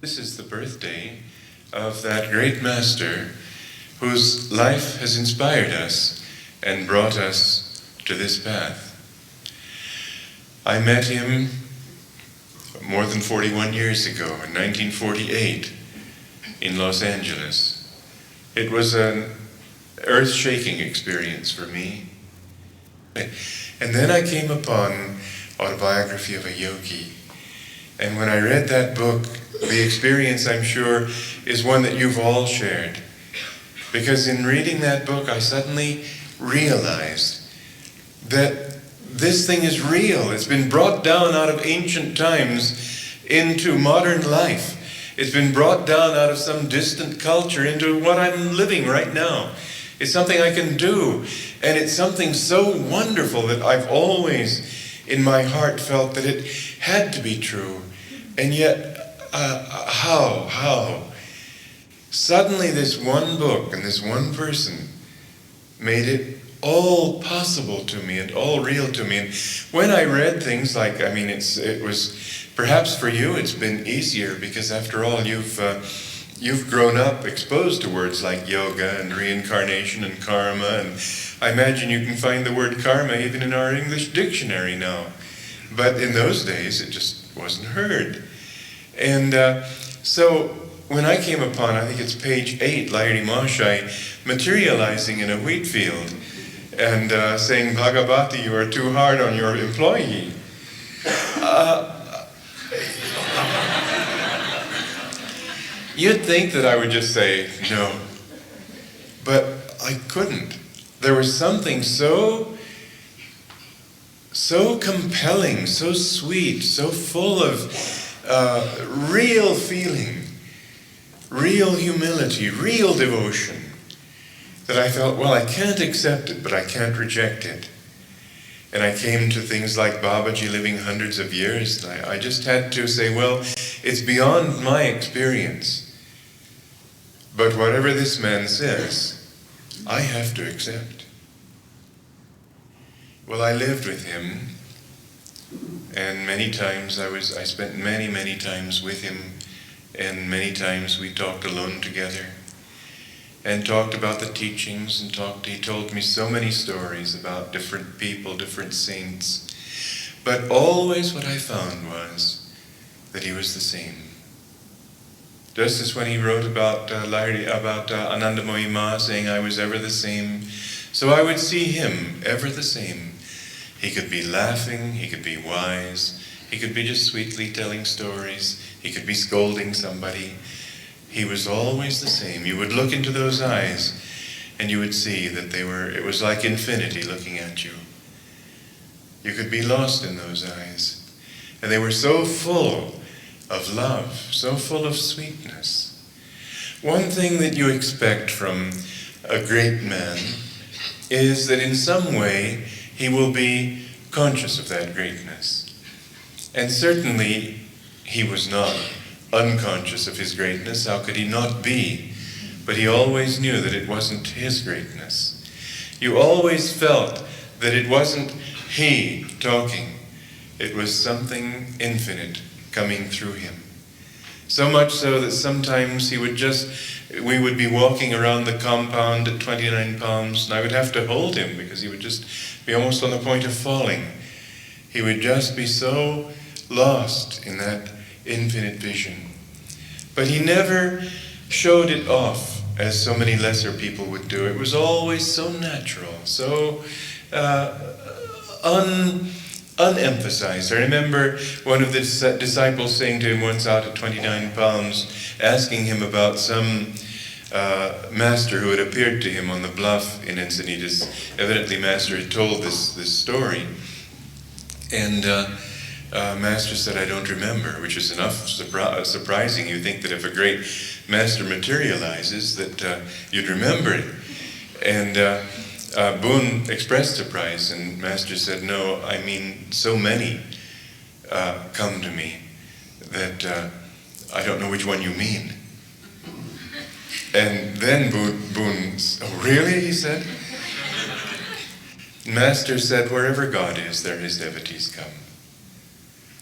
This is the birthday of that great master whose life has inspired us and brought us to this path. I met him more than 41 years ago, in 1948, in Los Angeles. It was an earth-shaking experience for me. And then I came upon Autobiography of a Yogi. And when I read that book, the experience, I'm sure, is one that you've all shared. Because in reading that book, I suddenly realized that this thing is real. It's been brought down out of ancient times into modern life. It's been brought down out of some distant culture into what I'm living right now. It's something I can do. And it's something so wonderful that I've always, in my heart, felt that it had to be true. And yet, how? Suddenly this one book and this one person made it all possible to me and all real to me. And when I read things like, it was, perhaps for you it's been easier because after all you've grown up exposed to words like yoga and reincarnation and karma, and I imagine you can find the word karma even in our English dictionary now. But in those days it just wasn't heard. And so when I came upon, I think it's page 8, Lairdi Mashai materializing in a wheat field and saying, Bhagavati, you are too hard on your employee. You'd think that I would just say no, but I couldn't. There was something so compelling, so sweet, so full of real feeling, real humility, real devotion, that I felt, well, I can't accept it, but I can't reject it. And I came to things like Babaji living hundreds of years. I just had to say, well, it's beyond my experience. But whatever this man says, I have to accept. Well, I lived with him, and many times I spent many times with him, and many times we talked alone together and talked about the teachings and he told me so many stories about different people, different saints. But always what I found was that he was the same. Just as when he wrote about Ananda Mohima, saying I was ever the same, so I would see him ever the same. He could be laughing, he could be wise, he could be just sweetly telling stories, he could be scolding somebody. He was always the same. You would look into those eyes and you would see that it was like infinity looking at you. You could be lost in those eyes. And they were so full of love, so full of sweetness. One thing that you expect from a great man is that in some way he will be conscious of that greatness. And certainly he was not unconscious of his greatness. How could he not be? But he always knew that it wasn't his greatness. You always felt that it wasn't he talking. It was something infinite coming through him. So much so that sometimes we would be walking around the compound at 29 Palms, and I would have to hold him because he would just be almost on the point of falling. He would just be so lost in that infinite vision. But he never showed it off as so many lesser people would do. It was always so natural, so unemphasized. I remember one of the disciples saying to him once out at 29 Palms, asking him about some master who had appeared to him on the bluff in Encinitas. Evidently Master had told this story. And Master said, I don't remember, which is enough surprising. You think that if a great master materializes that you'd remember it. And Boone expressed surprise, and Master said, no, I mean, so many come to me that I don't know which one you mean. And then Boone, oh really, he said? Master said, wherever God is, there his devotees come.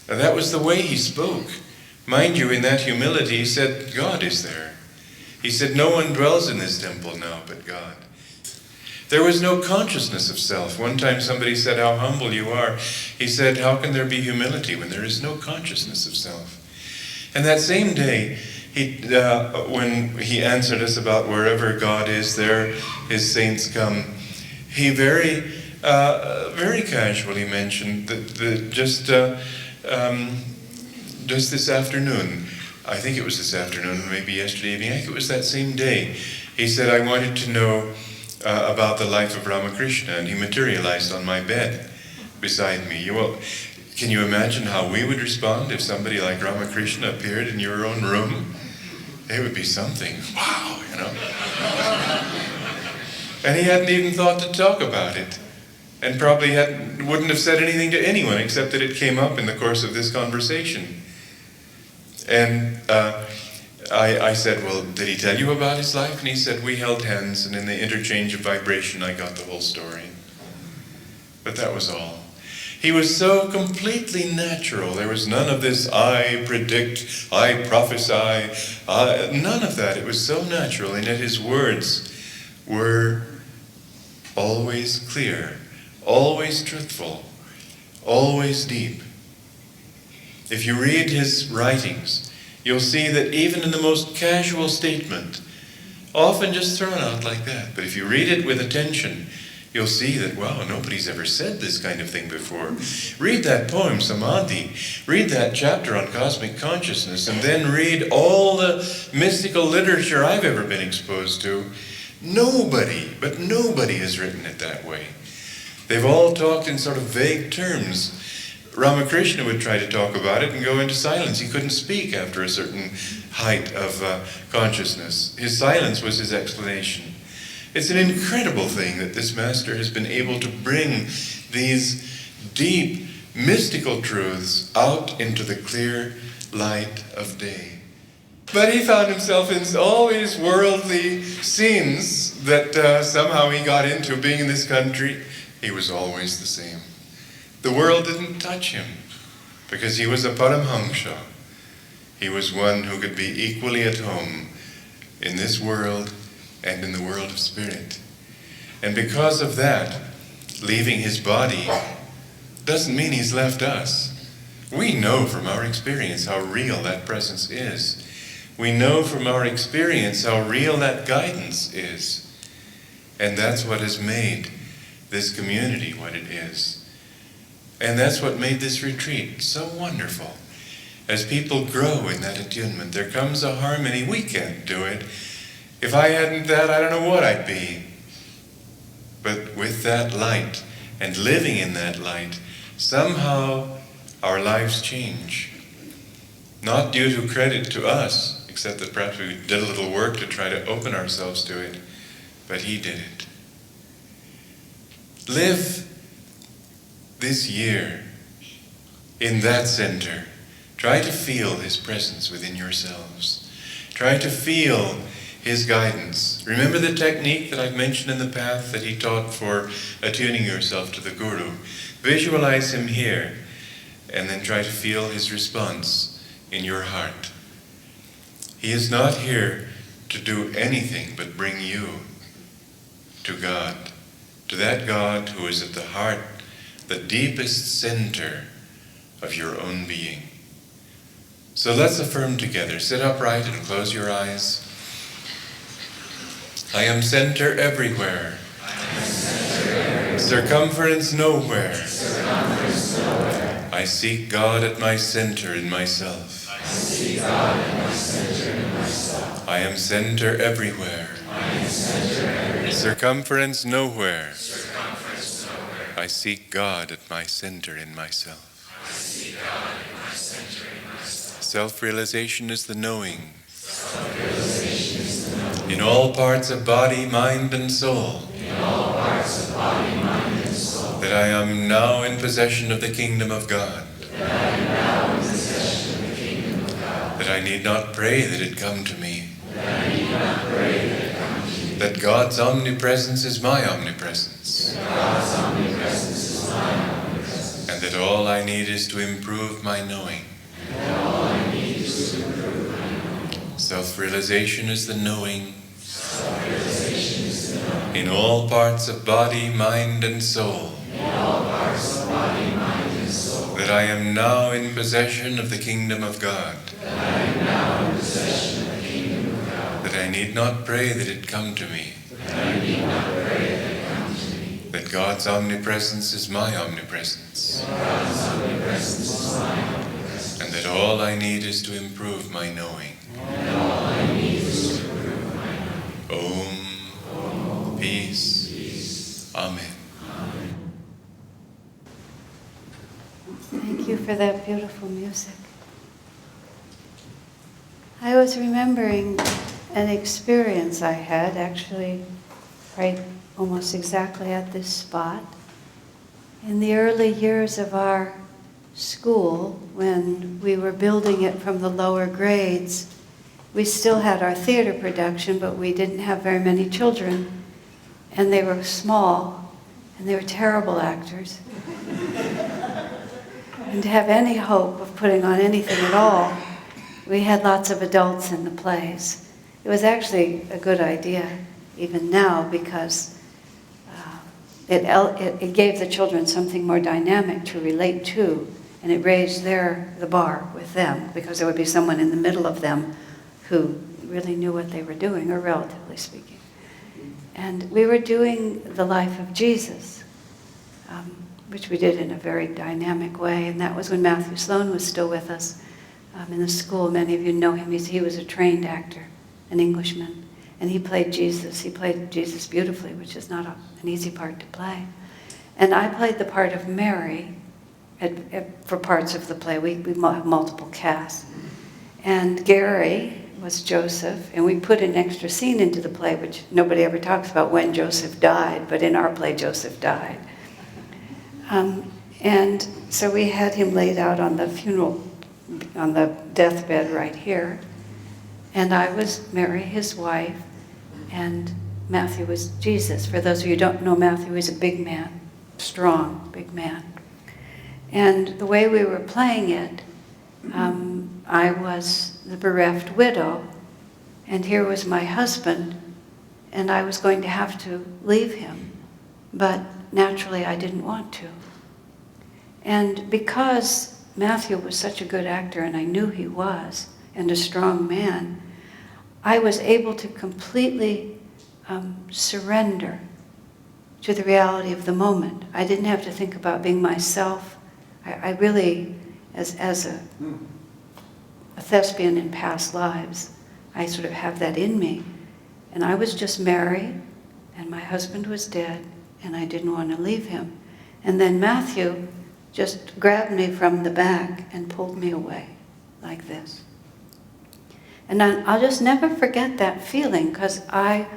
Now that was the way he spoke. Mind you, in that humility, he said, God is there. He said, no one dwells in this temple now but God. There was no consciousness of self. One time somebody said, how humble you are. He said, how can there be humility when there is no consciousness of self? And that same day, when he answered us about wherever God is, there his saints come, he very casually mentioned that just this afternoon, I think it was this afternoon, maybe yesterday evening, I think it was that same day, he said, I wanted to know about the life of Ramakrishna, and he materialized on my bed beside me. Well, can you imagine how we would respond if somebody like Ramakrishna appeared in your own room? It would be something. Wow, you know. And he hadn't even thought to talk about it, and probably wouldn't have said anything to anyone except that it came up in the course of this conversation. And I said, well, did he tell you about his life? And he said, we held hands, and in the interchange of vibration, I got the whole story. But that was all. He was so completely natural. There was none of this, I predict, I prophesy, none of that. It was so natural, and yet his words were always clear, always truthful, always deep. If you read his writings, you'll see that even in the most casual statement, often just thrown out like that, but if you read it with attention, you'll see that, wow, nobody's ever said this kind of thing before. Read that poem, Samadhi. Read that chapter on cosmic consciousness, and then read all the mystical literature I've ever been exposed to. Nobody has written it that way. They've all talked in sort of vague terms. Ramakrishna would try to talk about it and go into silence. He couldn't speak after a certain height of consciousness. His silence was his explanation. It's an incredible thing that this master has been able to bring these deep, mystical truths out into the clear light of day. But he found himself in all these worldly scenes that somehow he got into. Being in this country, he was always the same. The world didn't touch him because he was a Paramhansa. He was one who could be equally at home in this world and in the world of spirit. And because of that, leaving his body doesn't mean he's left us. We know from our experience how real that presence is. We know from our experience how real that guidance is. And that's what has made this community what it is. And that's what made this retreat so wonderful. As people grow in that attunement, there comes a harmony. We can't do it. If I hadn't that, I don't know what I'd be. But with that light, and living in that light, somehow our lives change. Not due to credit to us, except that perhaps we did a little work to try to open ourselves to it, but he did it. Live this year in that center. Try to feel his presence within yourselves. Try to feel his guidance. Remember the technique that I've mentioned in the path that he taught for attuning yourself to the Guru. Visualize him here, and then try to feel his response in your heart. He is not here to do anything but bring you to God, to that God who is at the heart, the deepest center of your own being. So let's affirm together. Sit upright and close your eyes. I am center everywhere. Circumference nowhere. I seek God at my center in myself. I am center everywhere. Circumference nowhere. I seek God at my center in myself. Self-realization is the knowing. In all parts of body, mind, and soul. That I am now in possession of the kingdom of God. That I need not pray that it come to me. That God's omnipresence is my omnipresence. And that all I need is to improve my knowing. Self-realization is the knowing. In all parts of body, mind, and soul. That I am now in possession of the kingdom of God. That I need not pray that it come to me. That God's omnipresence is my omnipresence. And that all I need is to improve my knowing. Om. Peace. Amen. Thank you for that beautiful music. I was remembering an experience I had, actually, right almost exactly at this spot. In the early years of our school, when we were building it from the lower grades, we still had our theater production, but we didn't have very many children, and they were small, and they were terrible actors. And to have any hope of putting on anything at all, we had lots of adults in the plays. It was actually a good idea, even now, because it gave the children something more dynamic to relate to, and it raised the bar with them, because there would be someone in the middle of them who really knew what they were doing, or relatively speaking. And we were doing the life of Jesus, which we did in a very dynamic way, and that was when Matthew Sloan was still with us in the school. Many of you know him. He was a trained actor, an Englishman, and he played Jesus. He played Jesus beautifully, which is not an easy part to play. And I played the part of Mary for parts of the play. We have multiple casts. And Gary was Joseph, and we put an extra scene into the play, which nobody ever talks about when Joseph died, but in our play, Joseph died. And so we had him laid out on the deathbed right here. And I was Mary, his wife, and Matthew was Jesus. For those of you who don't know, Matthew is a big man, strong, big man. And the way we were playing it, I was the bereft widow, and here was my husband, and I was going to have to leave him, but naturally I didn't want to. And because Matthew was such a good actor, and I knew he was, and a strong man, I was able to completely surrender to the reality of the moment. I didn't have to think about being myself. I really, as a thespian in past lives, I sort of have that in me. And I was just married, and my husband was dead, and I didn't want to leave him. And then Matthew just grabbed me from the back and pulled me away, like this. And I'll just never forget that feeling, because I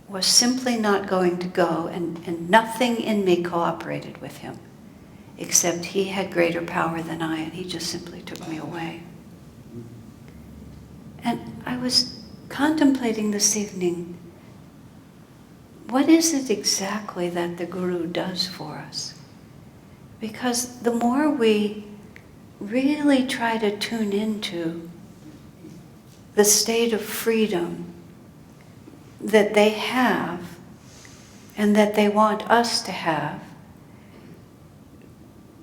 was simply not going to go, and nothing in me cooperated with him, except he had greater power than I, and he just simply took me away. And I was contemplating this evening, what is it exactly that the Guru does for us? Because the more we really try to tune into the state of freedom that they have and that they want us to have,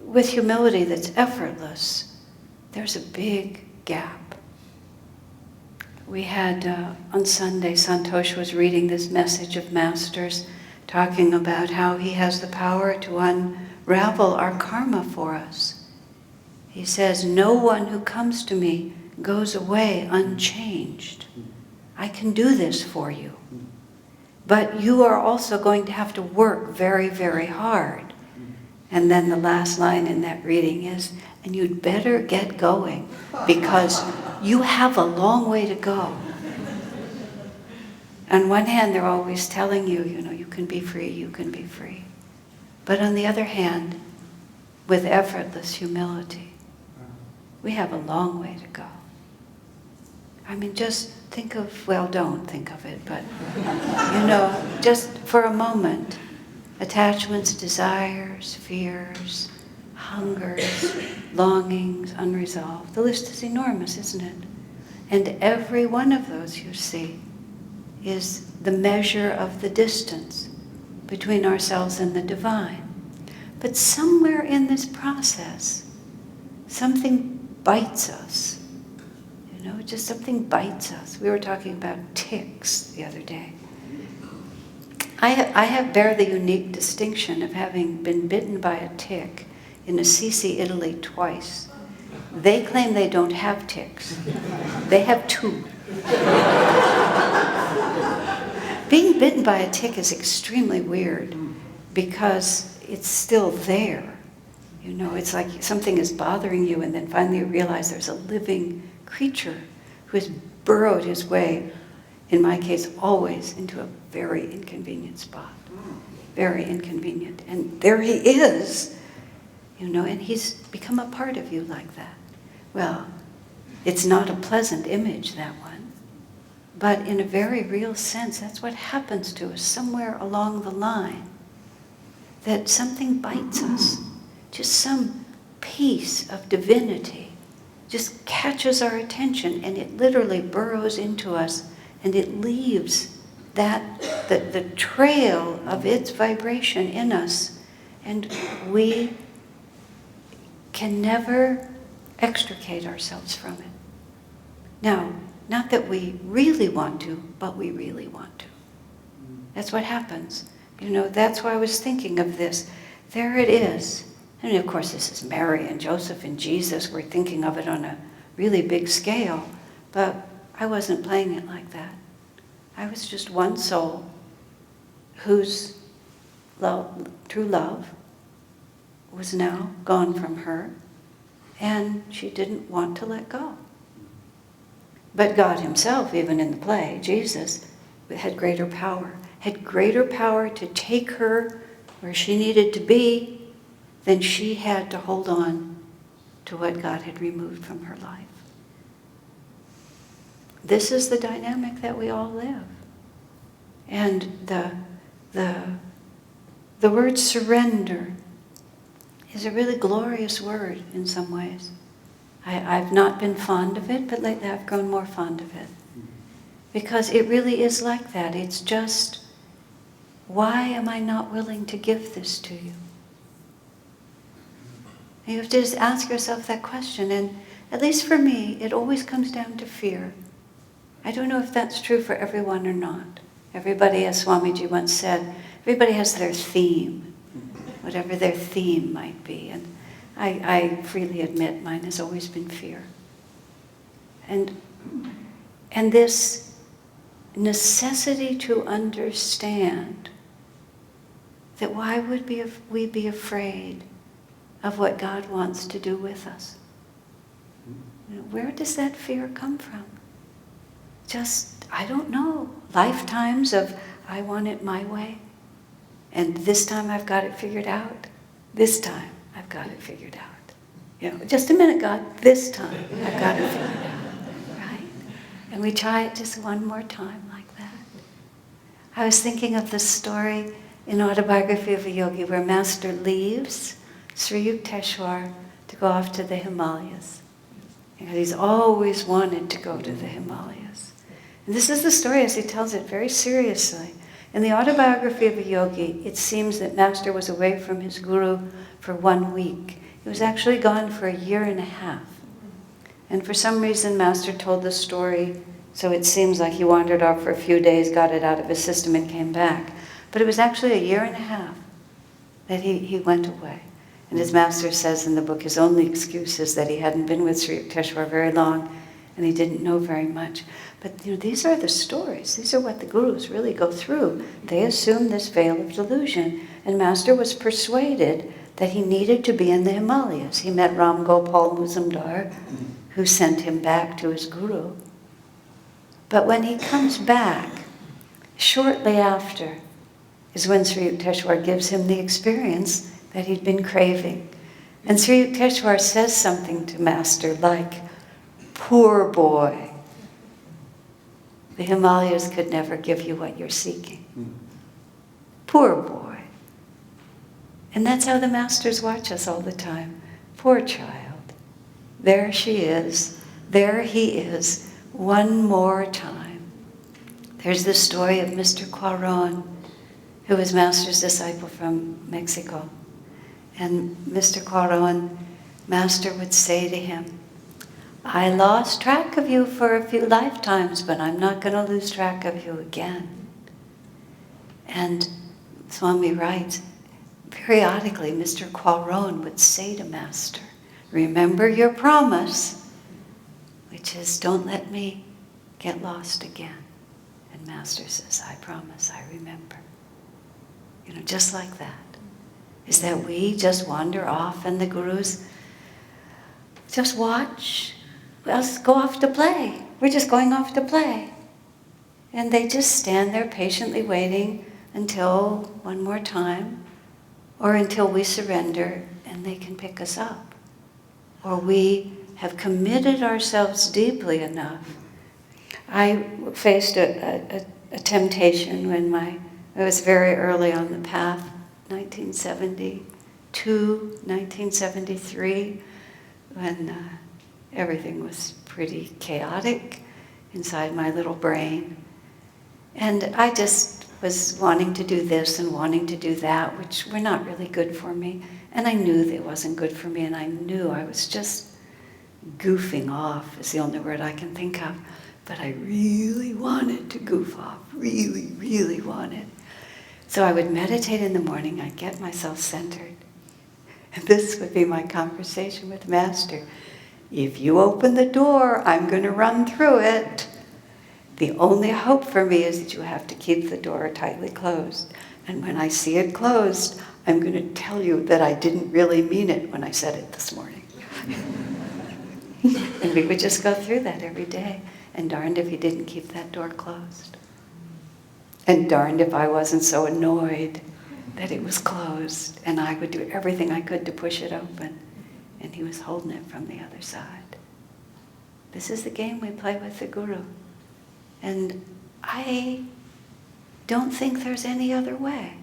with humility that's effortless, there's a big gap. We had, on Sunday, Santosh was reading this message of Masters, talking about how he has the power to unravel our karma for us. He says, no one who comes to me goes away unchanged. I can do this for you. But you are also going to have to work very, very hard. And then the last line in that reading is, and you'd better get going, because you have a long way to go. On one hand, they're always telling you, you can be free, you can be free. But on the other hand, with effortless humility, we have a long way to go. I mean, just think of, well, don't think of it, but, just for a moment, attachments, desires, fears, hungers, longings, unresolved. The list is enormous, isn't it? And every one of those, you see, is the measure of the distance between ourselves and the divine. But somewhere in this process, something bites us. You know, just something bites us. We were talking about ticks the other day. I bear the unique distinction of having been bitten by a tick in Assisi, Italy, twice. They claim they don't have ticks. They have 2. Being bitten by a tick is extremely weird because it's still there. You know, it's like something is bothering you, and then finally you realize there's a living creature who has burrowed his way, in my case, always into a very inconvenient spot. Very inconvenient. And there he is, you know, and he's become a part of you like that. Well, it's not a pleasant image, that one. But in a very real sense, that's what happens to us somewhere along the line. That something bites us. Just some piece of divinity just catches our attention, and it literally burrows into us, and it leaves the trail of its vibration in us, and we can never extricate ourselves from it. Now, not that we really want to, but we really want to. That's what happens. You know, that's why I was thinking of this. There it is. And of course, this is Mary and Joseph and Jesus. We're thinking of it on a really big scale. But I wasn't playing it like that. I was just one soul whose true love was now gone from her, and she didn't want to let go. But God himself, even in the play, Jesus, had greater power to take her where she needed to be than she had to hold on to what God had removed from her life. This is the dynamic that we all live. And the word surrender is a really glorious word in some ways. I've not been fond of it, but lately I've grown more fond of it. Because it really is like that. It's just, why am I not willing to give this to you? And you have to just ask yourself that question. And at least for me, it always comes down to fear. I don't know if that's true for everyone or not. Everybody, as Swamiji once said, everybody has their theme, whatever their theme might be. And I freely admit mine has always been fear. And this necessity to understand that why would we be afraid of what God wants to do with us? You know, where does that fear come from? Just, I don't know, lifetimes of I want it my way, and this time I've got it figured out. This time I've got it figured out. You know, just a minute, God, this time I've got it figured out, right? And we try it just one more time like that. I was thinking of the story in Autobiography of a Yogi where Master leaves Sri Yukteswar to go off to the Himalayas. You know, he's always wanted to go to the Himalayas. And this is the story as he tells it very seriously. In the Autobiography of a Yogi, it seems that Master was away from his guru for 1 week. He was actually gone for 1.5 years. And for some reason, Master told the story, so it seems like he wandered off for a few days, got it out of his system, and came back. But it was actually 1.5 years that he went away. And as Master says in the book, his only excuse is that he hadn't been with Sri Yukteswar very long, and he didn't know very much. But you know, these are the stories. These are what the gurus really go through. They assume this veil of delusion. And Master was persuaded that he needed to be in the Himalayas. He met Ram Gopal Muzumdar, who sent him back to his guru. But when he comes back, shortly after, is when Sri Yukteswar gives him the experience that he'd been craving. And Sri Yukteswar says something to Master like, "Poor boy, the Himalayas could never give you what you're seeking. Poor boy." And that's how the Masters watch us all the time. Poor child. There she is. There he is, one more time. There's this story of Mr. Cuaron, who was Master's disciple from Mexico. And Mr. Cuaron, Master would say to him, I lost track of you for a few lifetimes, but I'm not going to lose track of you again. And Swami writes, periodically Mr. Cuaron would say to Master, remember your promise, which is don't let me get lost again. And Master says, I promise, I remember. Just like that. Is that we just wander off and the gurus just watch us go off to play. We're just going off to play. And they just stand there patiently waiting until one more time, or until we surrender and they can pick us up. Or we have committed ourselves deeply enough. I faced a temptation when I was very early on the path, 1972, 1973, when everything was pretty chaotic inside my little brain. And I just was wanting to do this and wanting to do that, which were not really good for me. And I knew that it wasn't good for me, and I knew I was just goofing off, is the only word I can think of. But I really wanted to goof off, really, really wanted. So I would meditate in the morning, I'd get myself centered. And this would be my conversation with Master. If you open the door, I'm going to run through it. The only hope for me is that you have to keep the door tightly closed. And when I see it closed, I'm going to tell you that I didn't really mean it when I said it this morning. And we would just go through that every day. And darned if he didn't keep that door closed. And darned if I wasn't so annoyed that it was closed. And I would do everything I could to push it open. And he was holding it from the other side. This is the game we play with the Guru. And I don't think there's any other way.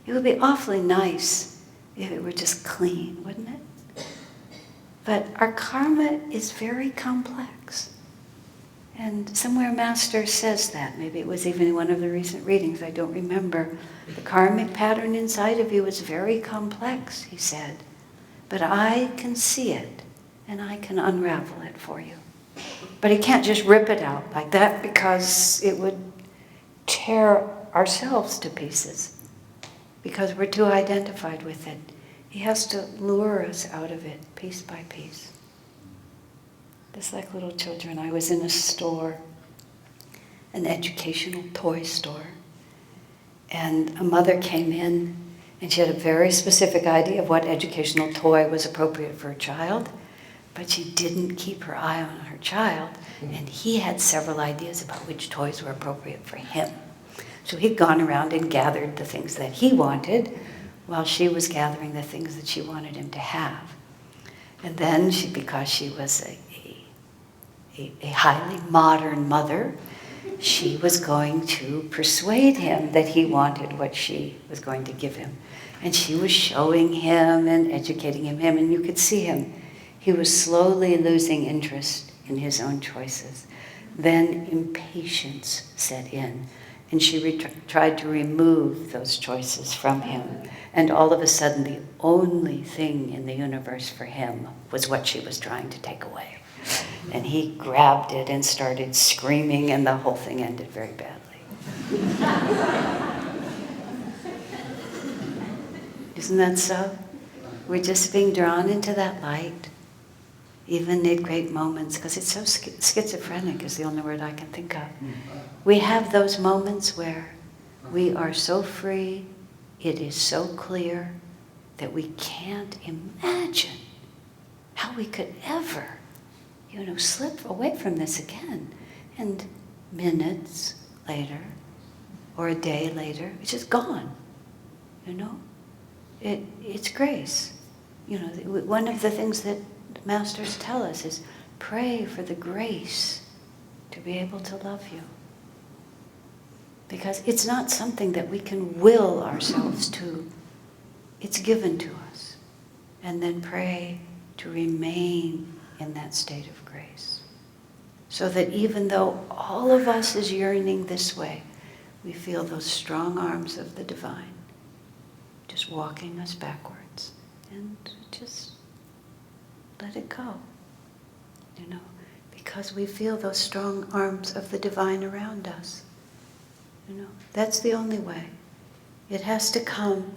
It would be awfully nice if it were just clean, wouldn't it? But our karma is very complex. And somewhere Master says that. Maybe it was even in one of the recent readings, I don't remember. The karmic pattern inside of you is very complex, he said. But I can see it, and I can unravel it for you. But he can't just rip it out like that, because it would tear ourselves to pieces, because we're too identified with it. He has to lure us out of it, piece by piece. Just like little children, I was in a store, an educational toy store, and a mother came in, and she had a very specific idea of what educational toy was appropriate for a child, but she didn't keep her eye on her child, and he had several ideas about which toys were appropriate for him. So he'd gone around and gathered the things that he wanted, while she was gathering the things that she wanted him to have. And then, because she was a highly modern mother, she was going to persuade him that he wanted what she was going to give him. And she was showing him and educating him, and you could see him. He was slowly losing interest in his own choices. Then impatience set in, and she tried to remove those choices from him. And all of a sudden, the only thing in the universe for him was what she was trying to take away. And he grabbed it and started screaming, and the whole thing ended very badly. Isn't that so? We're just being drawn into that light, even in great moments, because it's so schizophrenic is the only word I can think of. We have those moments where we are so free, it is so clear, that we can't imagine how we could ever slip away from this again. And minutes later, or a day later, it's just gone. It's grace. One of the things that masters tell us is pray for the grace to be able to love you. Because it's not something that we can will ourselves to. It's given to us. And then pray to remain in that state of grace. So that even though all of us is yearning this way, we feel those strong arms of the divine just walking us backwards. And just let it go, because we feel those strong arms of the divine around us. That's the only way. It has to come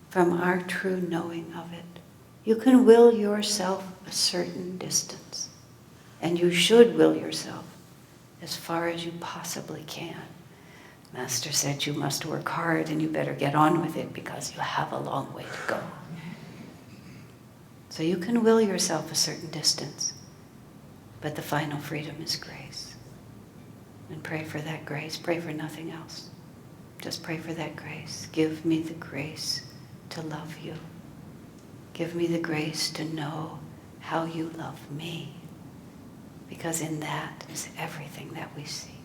from our true knowing of it. You can will yourself a certain distance, and you should will yourself as far as you possibly can. Master said you must work hard and you better get on with it because you have a long way to go. So you can will yourself a certain distance, but the final freedom is grace. And pray for that grace. Pray for nothing else. Just pray for that grace. Give me the grace to love you. Give me the grace to know how you love me. Because in that is everything that we see.